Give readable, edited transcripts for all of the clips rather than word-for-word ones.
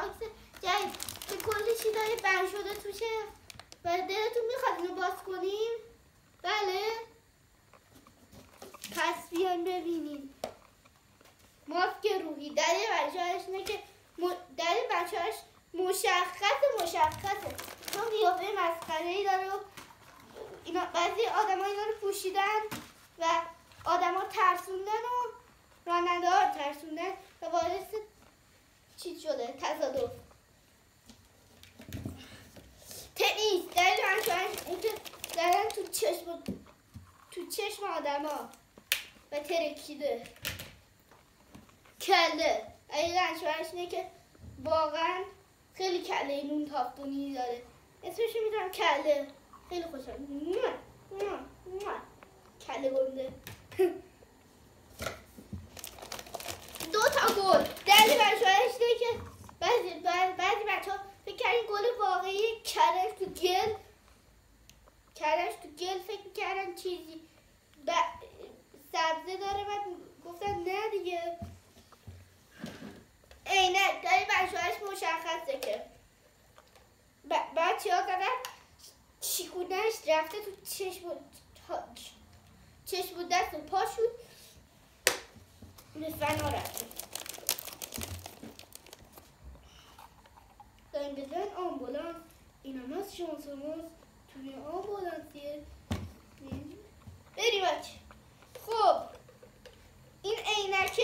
تاکس جدید که کلی چیزای بند شده توشه و دلتون میخواد اینو باز کنیم؟ بله؟ پس بیان ببینیم. ماسک روحی دلیل بچه‌هاش اینه که دلیل بچه‌هاش مشخصه چون قیافه مسخره‌ای داره و اینا بعضی آدم‌ها اینا رو پوشیدن و آدم‌ها ترسوندن و راننده‌ها رو ترسوندن و باعث چیز شده تصادف. تنیس دلیل بچه‌هاش اینکه دارن تو چشم آدم‌ها و ترکیده. کله دلیل بچه‌هاش اینه که واقعا خیلی کله نون تافتونی داره. اسمش میذارم کله. خیلی خوشحال. کله گنده. 2 تا گل. دلیل بچه‌هاش اینه که بعضی بچه‌ها فکر کردن گل واقعی کردنش تو گل فکر می‌کردن چیزی سبزه داره و گفتن نه دیگه. عینک دلیل بچه‌هاش مشخصه که بچه‌ها زدن شیکونش رفته تو چشم و دست و پا شد به فنا رفته. زنگ بزن آمبولانس. این هم از شانس توی آمبولانسیه. بریم بچه. خب این عینک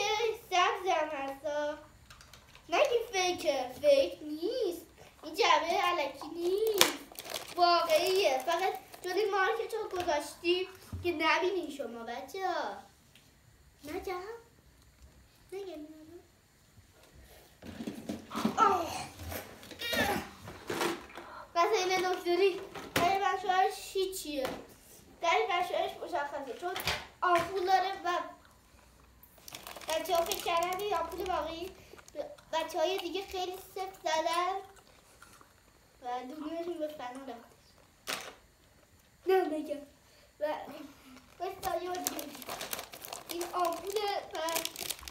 سبز هم هستا. نگی فیک نیست. این جعبه علکی نیست، واقعیه. فقط جلوی مارکت رو گذاشتیم که نبینین شما بچه ها. نگم وسایل دکتری در بچه‌هاش هیچیه. در بچه‌هاش مشخصه چون آمپول داره و بچه ها فکر کردن این آمپول واقعی. بچه های دیگه خیلی سفت زدن و دونیشون به فنا رفت. نه بگم و بستایی دیگه این آمپوله و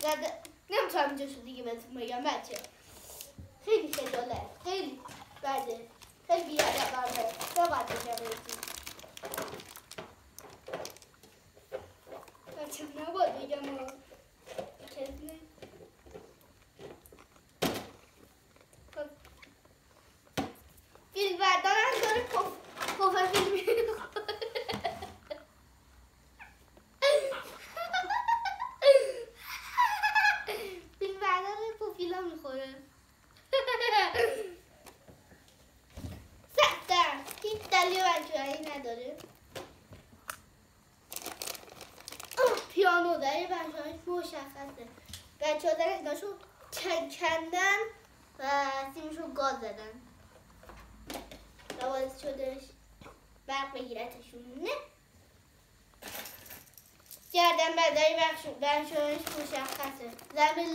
زده. نمیتونم اینجا شد دیگه بهتون بگم بچه. خیلی خجاله، خیلی بده، خیلی بیادبه. باید بگم بهتون بچه نباید بگم کسی فیلم بردارم داره پوفه فیلم میخوره. فیلم بردار پوفیلا میخوره. سختر هیچ دلیل بچه‌هایی نداره. پیانو داره بچه‌هاش مشخصه. بچه‌ها دارن داشو کندن و سیمشو گاز زدن و باعث شدهش برق بگیرتشون. نه گردن برداری بچه‌هاش مشخصه.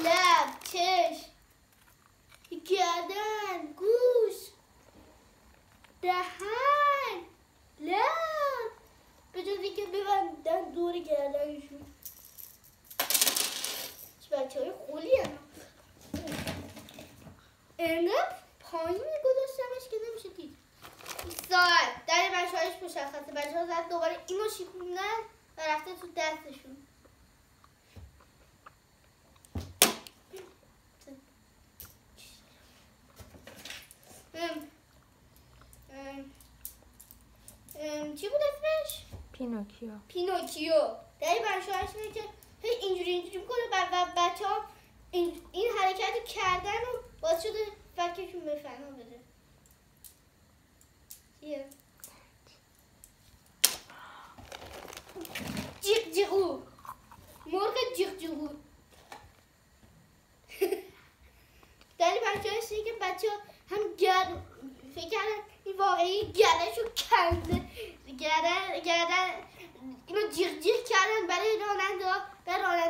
لب چشم گردن گوش دهن لب به جز اینکه ببندن دور گردنشون. چه بچه‌های خولی هم انقدر پایین گذاشتمش که نمیشه دید. ساعت در بچه‌هاش مشخصه. بچه‌ها زد دوباره اینو شیکوندن و رفته تو دستشون. چی بود اسمش؟ پینوکیو. در بچه‌هاش میگه که هی اینجوری میکنه و بچه‌ها این حرکت کردن و باعث شده فکرشون به فنا بده. چیه؟ جیغ جیغو. مرغ جیغ جیغو. در بچه‌هاش میگه که بچه‌ها هم فکر کردن این واقعی گردنشو کنده. گردن اینو جیغ جیغ کردن برای راننده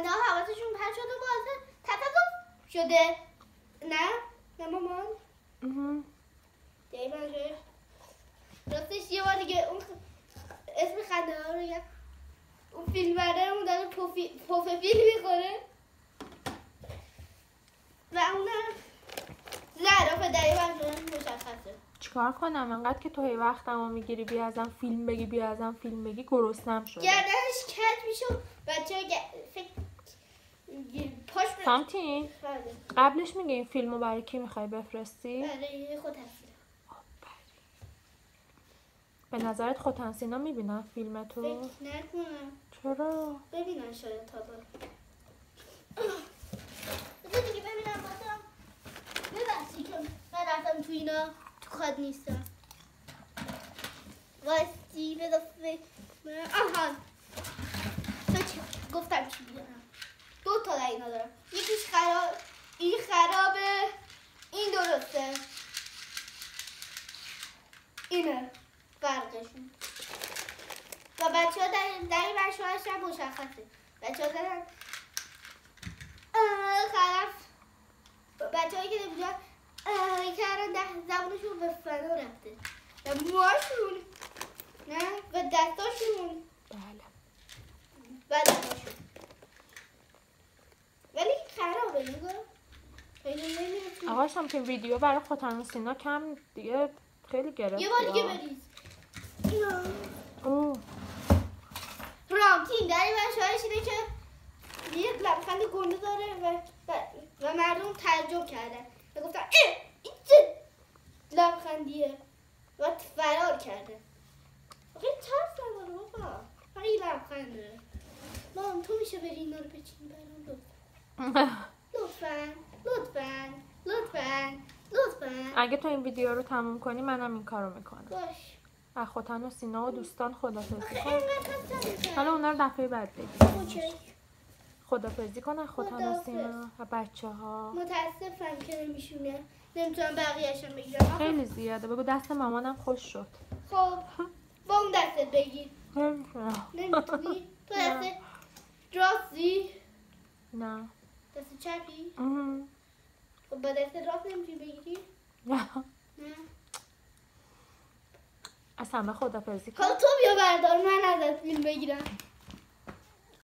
ها حواسشون پرت شده و باعث تصادف شده. نه مامان دیگه راستش یه بار دیگه اون اسم خنده ها رو بگم. اون فیلم بردارمون داره پوفه فیلم میخوره و اونم زهرا چیکار کنم انقدر که تو هی وقتمو میگیری بیا ازم فیلم بگی بیا ازم فیلم بگی گرسنم شده. گردنش کج میشه بچه‌ها فکر پاش سامتین قبلش میگه این فیلمو برای کی میخوای بفرستی؟ برای خود هستی. به نظرت خودتنسینا میبینن فیلم تو؟ فکر نکنم. چرا؟ ببینن شاید تا بذار دیگه ببینم بازم. ببخشید که من رفتم تو اینا تو کاد نیستم. واستی بذار آهان گفتم چی بیارم. 2 تا در اینا دارم. یکیش خراب، این خرابه، این درسته. اینه فرقشون. و بچه ها در این برشوهش هم مشخصه. بچه ها دارن خرف بچه هایی که نمیجا کردن زبانشون به فنا رفته و موهاشون نه و دستاشون بله و دستاشون ولی خرابه نگاه. آقا سامتین ویدیو برای خودتنسینا کم دیگه خیلی گرفت. یه بار دیگه بریز. رامتین در این برشوهش اینه که یه لبخند گنده داره و مردم تعجب کردن و گفتن این چه لبخندیه و فرار کرده. خیلی ترس نداره بابا، خیلی لبخند داره. مام تو میشه بری اینا رو بچینی برام لطفاً. اگه تو این ویدیو رو تموم کنی منم این کارو میکنم. باش. از خودتنسینا و دوستان خدافظی کن. اینقدر حالا اونا رو دفعه بعد بگی. اوکی. خدافظی کن از خودتنسینا و بچه ها. متاسفم که نمیشونه. نمیتونم بقیه‌اشم بگیرم. خیلی زیاده. بگو دست مامانم خوش شد. خب با اون دستت بگیر. نمیتونی؟ تو دست راستی؟ نه. دست چپی؟ خب با دست راست نمیتونی بگیری؟ نه. نه. از همه خدافظی کن. حالا تو بیا بردار من ازت فیلم بگیرم.